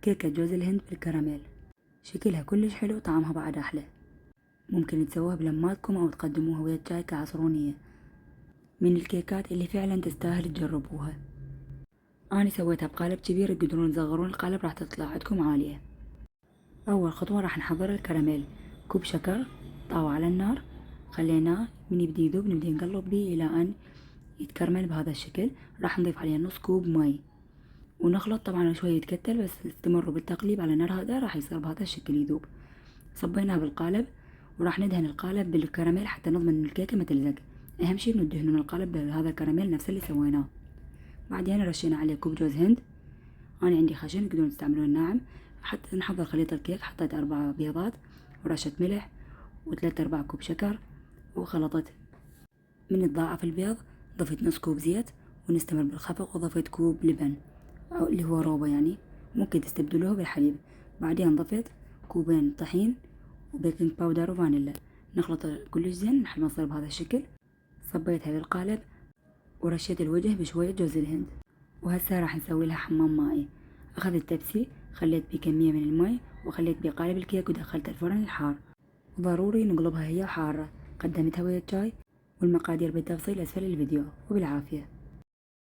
كيكة جوز الهند بالكراميل، شكلها كلش حلو وطعمها بعد أحلى. ممكن تسووها بلماتكم أو تقدموها ويا الجاي كعصرونية، من الكيكات اللي فعلا تستاهل تجربوها. أنا سويتها بقالب كبير، تقدرون تصغرون القالب راح تطلع عندكم عالية. أول خطوة راح نحضر الكراميل. كوب شكر، طاوة على النار، خليناه من يبدي يذوب نبدي نقلب بيه إلى أن يتكرمل بهذا الشكل. راح نضيف عليه نص كوب ماي ونخلط. طبعا شوي يتكتل بس استمروا بالتقليب على نار هادئة راح يصير بهذا الشكل يذوب. صبيناه بالقالب وراح ندهن القالب بالكراميل حتى نضمن ان الكيكة ما تلزق. اهم شي انه تدهنون القالب بهذا الكراميل نفس اللي سويناه. بعدين رشينا عليه كوب جوز هند، انا عندي خشن تقدرون تستعملون ناعم. حتى نحضر خليط الكيك حطيت 4 بيضات ورشة ملح و3/4 كوب شكر وخلطت. من تضاعف البيض ضفت نص كوب زيت ونستمر بالخفق وضفت كوب لبن أو اللي هو روبة يعني، ممكن تستبدلوه بالحليب. بعدين ضفت كوبين طحين وبيكنج باودر وفانيلا. نخلط كلش زين لحد ما تصير بهذا الشكل. صبيتها بالقالب ورشيت الوجه بشوية جوز الهند. وهسه راح نسوي لها حمام مائي. أخذت تبسي خليت بيه كمية من الماء وخليت بيه قالب الكيك ودخلت الفرن الحار. وضروري نقلبها هي حارة. قدمتها ويا الجاي، والمقادير بالتفصيل أسفل الفيديو. وبالعافية.